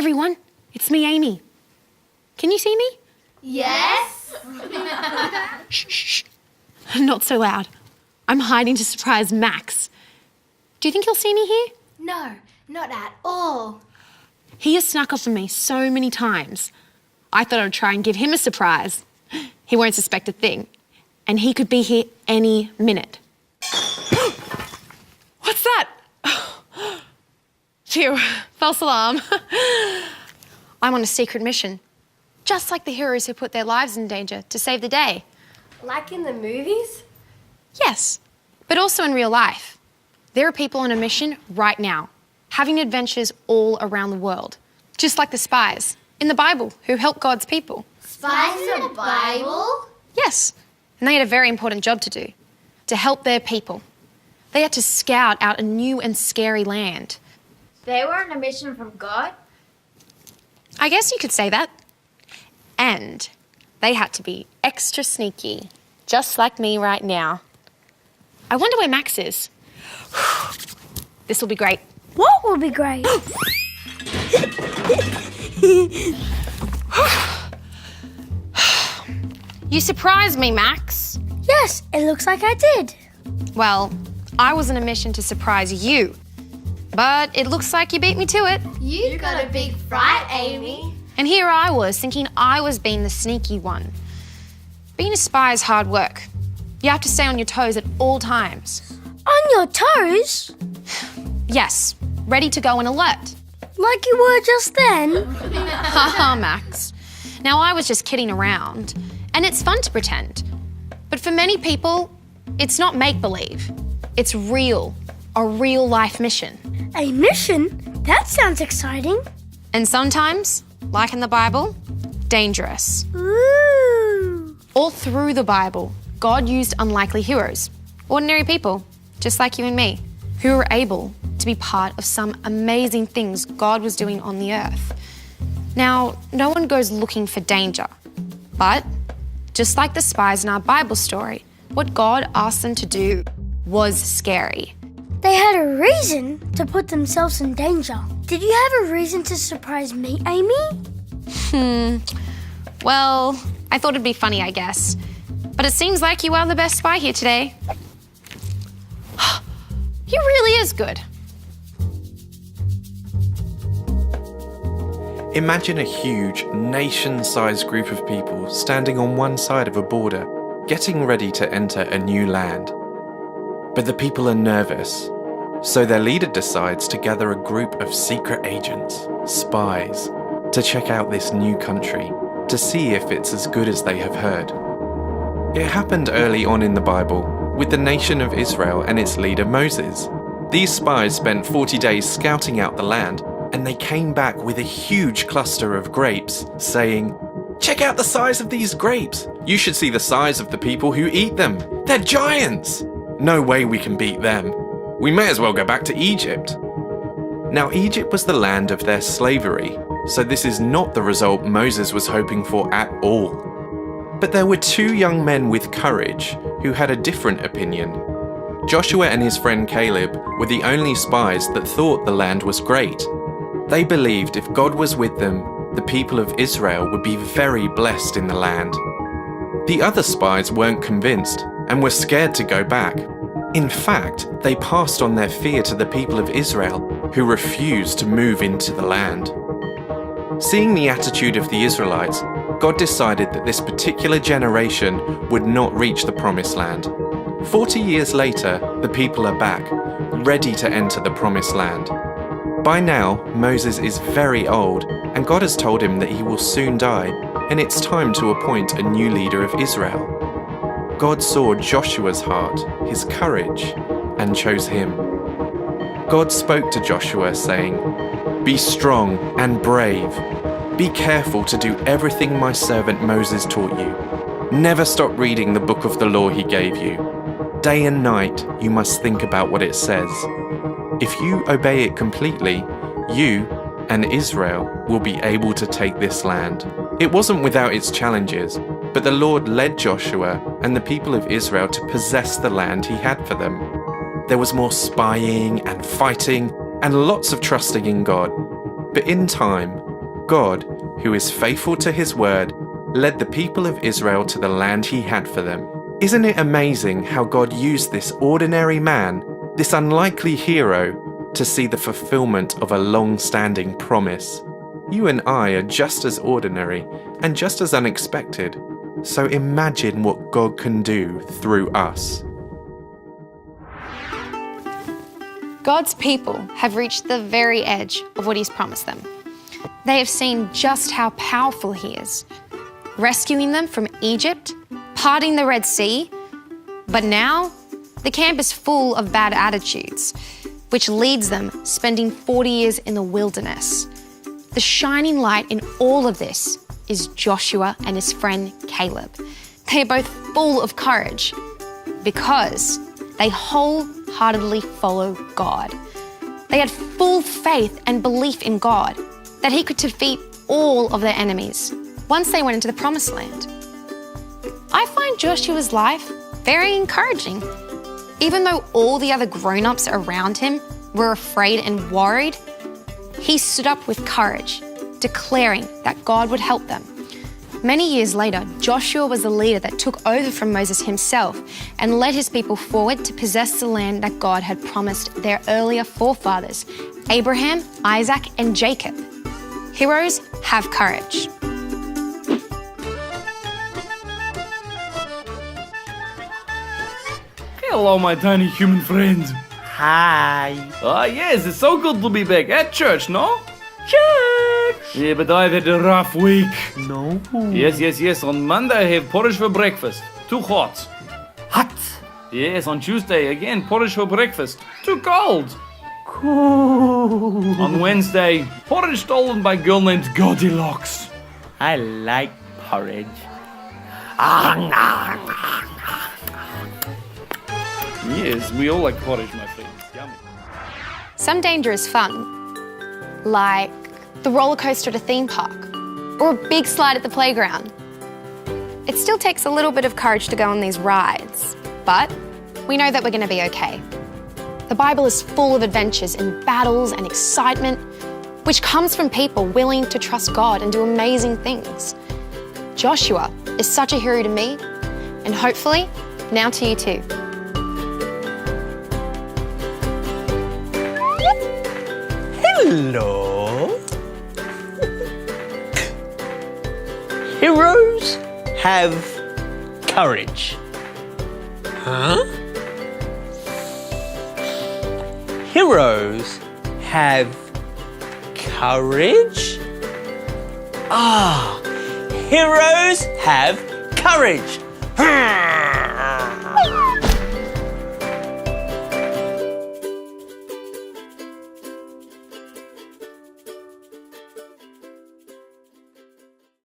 everyone, it's me, Amy. Can you see me? Yes. Shh. Not so loud. I'm hiding to surprise Max. Do you think he'll see me here? No, not at all. He has snuck up on me so many times. I thought I'd try and give him a surprise. He won't suspect a thing. And he could be here any minute. What's that? Phew, false alarm. I'm on a secret mission, just like the heroes who put their lives in danger to save the day. Like in the movies? Yes, but also in real life. There are people on a mission right now, having adventures all around the world, just like the spies in the Bible who help God's people. Spies in the Bible? Yes, and they had a very important job to do, to help their people. They had to scout out a new and scary land. They were on a mission from God? I guess you could say that. And they had to be extra sneaky, just like me right now. I wonder where Max is. This will be great. What will be great? You surprised me, Max. Yes, it looks like I did. Well, I was on a mission to surprise you. But it looks like you beat me to it. You got a big fright, Amy. And here I was, thinking I was being the sneaky one. Being a spy is hard work. You have to stay on your toes at all times. On your toes? Yes, ready to go and alert. Like you were just then? Haha, Max. Now, I was just kidding around. And it's fun to pretend. But for many people, it's not make-believe. It's real, a real-life mission. A mission? That sounds exciting. And sometimes, like in the Bible, dangerous. Ooh. All through the Bible, God used unlikely heroes, ordinary people, just like you and me, who were able to be part of some amazing things God was doing on the earth. Now, no one goes looking for danger, but just like the spies in our Bible story, what God asked them to do was scary. They had a reason to put themselves in danger. Did you have a reason to surprise me, Amy? Well, I thought it'd be funny, I guess. But it seems like you are the best spy here today. He really is good. Imagine a huge, nation-sized group of people standing on one side of a border, getting ready to enter a new land. But the people are nervous, so their leader decides to gather a group of secret agents, spies, to check out this new country, to see if it's as good as they have heard. It happened early on in the Bible, with the nation of Israel and its leader Moses. These spies spent 40 days scouting out the land, and they came back with a huge cluster of grapes, saying, "Check out the size of these grapes! You should see the size of the people who eat them! They're giants! No way we can beat them. We may as well go back to Egypt." Now, Egypt was the land of their slavery, so this is not the result Moses was hoping for at all. But there were two young men with courage who had a different opinion. Joshua and his friend Caleb were the only spies that thought the land was great. They believed if God was with them, the people of Israel would be very blessed in the land. The other spies weren't convinced and were scared to go back. In fact, they passed on their fear to the people of Israel, who refused to move into the land. Seeing the attitude of the Israelites, God decided that this particular generation would not reach the promised land. 40 years later, the people are back, ready to enter the promised land. By now, Moses is very old, and God has told him that he will soon die, and it's time to appoint a new leader of Israel. God saw Joshua's heart, his courage, and chose him. God spoke to Joshua, saying, "Be strong and brave. Be careful to do everything my servant Moses taught you. Never stop reading the book of the law he gave you. Day and night you must think about what it says. If you obey it completely, you and Israel will be able to take this land." It wasn't without its challenges, but the Lord led Joshua and the people of Israel to possess the land he had for them. There was more spying and fighting and lots of trusting in God. But in time, God, who is faithful to his word, led the people of Israel to the land he had for them. Isn't it amazing how God used this ordinary man, this unlikely hero, to see the fulfillment of a long-standing promise? You and I are just as ordinary and just as unexpected, so imagine what God can do through us. God's people have reached the very edge of what he's promised them. They have seen just how powerful he is, rescuing them from Egypt, parting the Red Sea. But now, the camp is full of bad attitudes, which leads them spending 40 years in the wilderness. The shining light in all of this is Joshua and his friend Caleb. They are both full of courage because they wholeheartedly follow God. They had full faith and belief in God that he could defeat all of their enemies once they went into the Promised Land. I find Joshua's life very encouraging. Even though all the other grown-ups around him were afraid and worried, he stood up with courage, declaring that God would help them. Many years later, Joshua was the leader that took over from Moses himself and led his people forward to possess the land that God had promised their earlier forefathers, Abraham, Isaac, and Jacob. Heroes have courage. Hello, my tiny human friend. Hi. Ah, yes, it's so good to be back at church, no? Church. Yeah, but I've had a rough week. No. Yes. On Monday I have porridge for breakfast. Too hot. Hot. Yes, on Tuesday again, porridge for breakfast. Too cold. Cool. On Wednesday, porridge stolen by a girl named Goldilocks. I like porridge. Yes, we all like porridge, my friends. Yummy. Some danger is fun, like the roller coaster at a theme park or a big slide at the playground. It still takes a little bit of courage to go on these rides, but we know that we're going to be okay. The Bible is full of adventures and battles and excitement, which comes from people willing to trust God and do amazing things. Joshua is such a hero to me, and hopefully now to you too. Hello. Heroes have courage. Huh? Heroes have courage? Ah, heroes have courage.